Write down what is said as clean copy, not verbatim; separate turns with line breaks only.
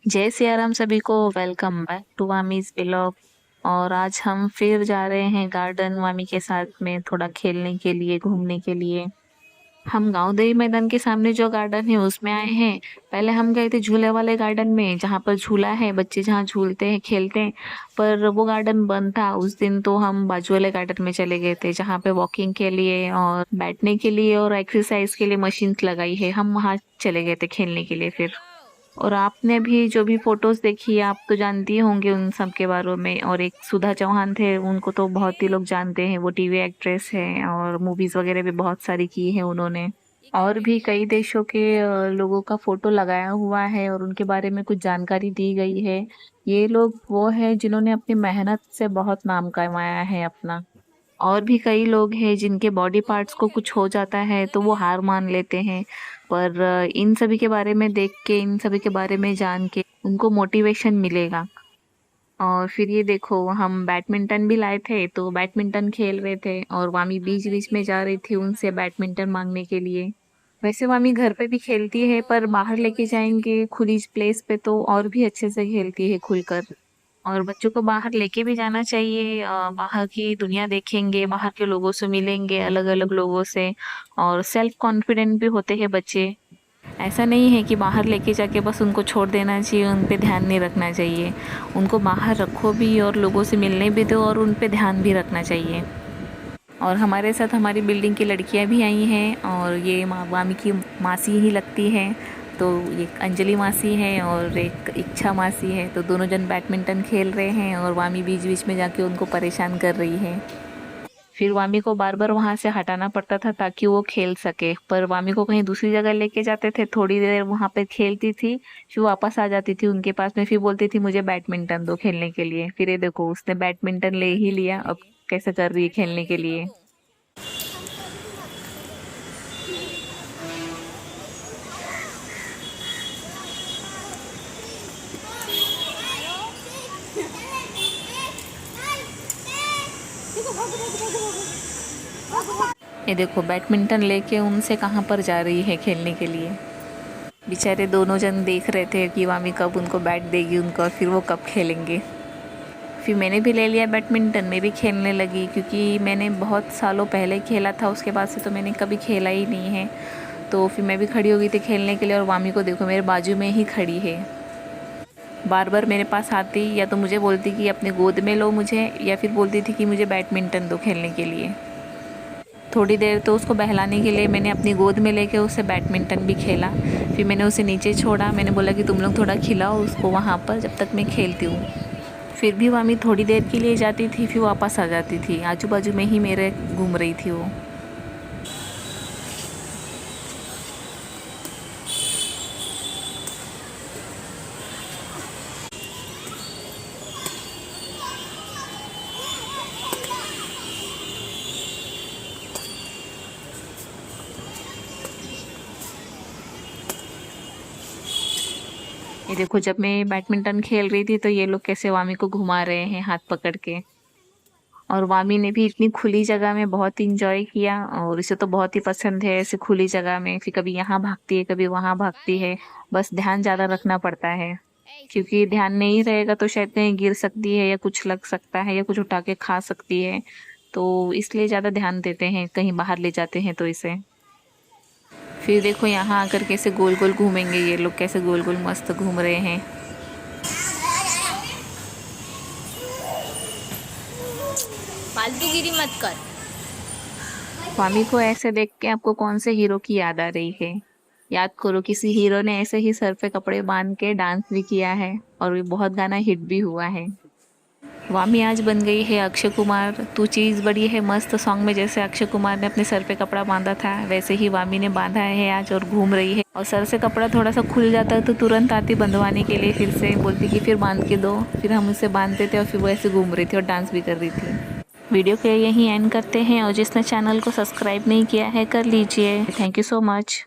जय सिया राम सभी को। Welcome back to Vami's vlog. और आज हम फिर जा रहे हैं गार्डन वामी के साथ में थोड़ा खेलने के लिए, घूमने के लिए। हम गांव देवी मैदान के सामने जो गार्डन है उसमें आए हैं। पहले हम गए थे झूले वाले गार्डन में, जहाँ पर झूला है, बच्चे जहाँ झूलते हैं, खेलते हैं। पर वो गार्डन बंद था उस दिन, तो हम बाजू वाले गार्डन में चले गए थे, जहाँ पे वॉकिंग के लिए और बैठने के लिए और एक्सरसाइज के लिए मशीन्स लगाई है। हम वहाँ चले गए थे खेलने के लिए फिर। और आपने भी जो भी फोटोज देखी आप तो जानती होंगे उन सब के बारे में। और एक सुधा चौहान थे, उनको तो बहुत ही लोग जानते हैं, वो टीवी एक्ट्रेस है और मूवीज वगैरह भी बहुत सारी की है उन्होंने। और भी कई देशों के लोगों का फोटो लगाया हुआ है और उनके बारे में कुछ जानकारी दी गई है। ये लोग वो है जिन्होंने अपनी मेहनत से बहुत नाम कमाया है अपना। और भी कई लोग हैं जिनके बॉडी पार्ट्स को कुछ हो जाता है तो वो हार मान लेते हैं। पर इन सभी के बारे में देख के, इन सभी के बारे में जान के उनको मोटिवेशन मिलेगा। और फिर ये देखो, हम बैडमिंटन भी लाए थे तो बैडमिंटन खेल रहे थे और वामी बीच बीच में जा रही थी उनसे बैडमिंटन मांगने के लिए। वैसे वामी घर पे भी खेलती है, पर बाहर लेके जाएंगे खुली प्लेस पे तो और भी अच्छे से खेलती है खुलकर। और बच्चों को बाहर लेके भी जाना चाहिए। बाहर की दुनिया देखेंगे, बाहर के लोगों से मिलेंगे, अलग अलग लोगों से। और सेल्फ कॉन्फिडेंट भी होते हैं बच्चे। ऐसा नहीं है कि बाहर लेके जाके बस उनको छोड़ देना चाहिए, उन पे ध्यान नहीं रखना चाहिए। उनको बाहर रखो भी और लोगों से मिलने भी दो और उन पे ध्यान भी रखना चाहिए। और हमारे साथ हमारी बिल्डिंग की लड़कियां भी आई हैं और ये मामी की मासी ही लगती है। तो ये अंजलि मासी है और एक इच्छा मासी है। तो दोनों जन बैडमिंटन खेल रहे हैं और वामी बीच बीच में जाके उनको परेशान कर रही है। फिर वामी को बार बार वहां से हटाना पड़ता था ताकि वो खेल सके। पर वामी को कहीं दूसरी जगह लेके जाते थे, थोड़ी देर वहां पे खेलती थी, फिर वापस आ जाती थी उनके पास में, फिर बोलती थी मुझे बैडमिंटन दो खेलने के लिए। फिर ये देखो, उसने बैडमिंटन ले ही लिया, अब कैसे कर रही है खेलने के लिए। ये देखो, बैडमिंटन लेके उनसे कहाँ पर जा रही है खेलने के लिए। बेचारे दोनों जन देख रहे थे कि मामी कब उनको बैट देगी उनको और फिर वो कब खेलेंगे। फिर मैंने भी ले लिया बैडमिंटन, मैं भी खेलने लगी, क्योंकि मैंने बहुत सालों पहले खेला था, उसके बाद से तो मैंने कभी खेला ही नहीं है। तो फिर मैं भी खड़ी हो गई थी खेलने के लिए और मामी को देखो मेरे बाजू में ही खड़ी है। बार बार मेरे पास आती, या तो मुझे बोलती कि अपने गोद में लो मुझे, या फिर बोलती थी कि मुझे बैडमिंटन दो खेलने के लिए। थोड़ी देर तो उसको बहलाने के लिए मैंने अपनी गोद में लेके उससे बैडमिंटन भी खेला। फिर मैंने उसे नीचे छोड़ा, मैंने बोला कि तुम लोग थोड़ा खिलाओ उसको वहाँ पर जब तक मैं खेलती हूँ। फिर भी वामी थोड़ी देर के लिए जाती थी, फिर वापस आ जाती थी, आजू बाजू में ही मेरे घूम रही थी वो। ये देखो, जब मैं बैडमिंटन खेल रही थी तो ये लोग कैसे वामी को घुमा रहे हैं हाथ पकड़ के। और वामी ने भी इतनी खुली जगह में बहुत इंजॉय किया, और इसे तो बहुत ही पसंद है ऐसे खुली जगह में। फिर कभी यहाँ भागती है, कभी वहाँ भागती है। बस ध्यान ज्यादा रखना पड़ता है, क्योंकि ध्यान नहीं रहेगा तो शायद कहीं गिर सकती है, या कुछ लग सकता है, या कुछ उठा के खा सकती है। तो इसलिए ज्यादा ध्यान देते हैं कहीं बाहर ले जाते हैं तो इसे। फिर देखो, यहाँ आकर कैसे गोल गोल घूमेंगे ये लोग, कैसे गोल गोल मस्त घूम रहे हैं।
फालतूगिरी मत कर।
स्वामी को ऐसे देख के आपको कौन से हीरो की याद आ रही है? याद करो, किसी हीरो ने ऐसे ही सर पे कपड़े बांध के डांस भी किया है और ये बहुत गाना हिट भी हुआ है। वामी आज बन गई है अक्षय कुमार। तू चीज बड़ी है मस्त सॉन्ग में जैसे अक्षय कुमार ने अपने सर पे कपड़ा बांधा था, वैसे ही वामी ने बांधा है आज और घूम रही है। और सर से कपड़ा थोड़ा सा खुल जाता है तो तुरंत आती बंधवाने के लिए, फिर से बोलती कि फिर बांध के दो। फिर हम उसे बांधते थे और फिर वो ऐसे घूम रही थी और डांस भी कर रही थी। वीडियो को यहीं एंड करते हैं, और जिसने चैनल को सब्सक्राइब नहीं किया है कर लीजिए। Thank you so much.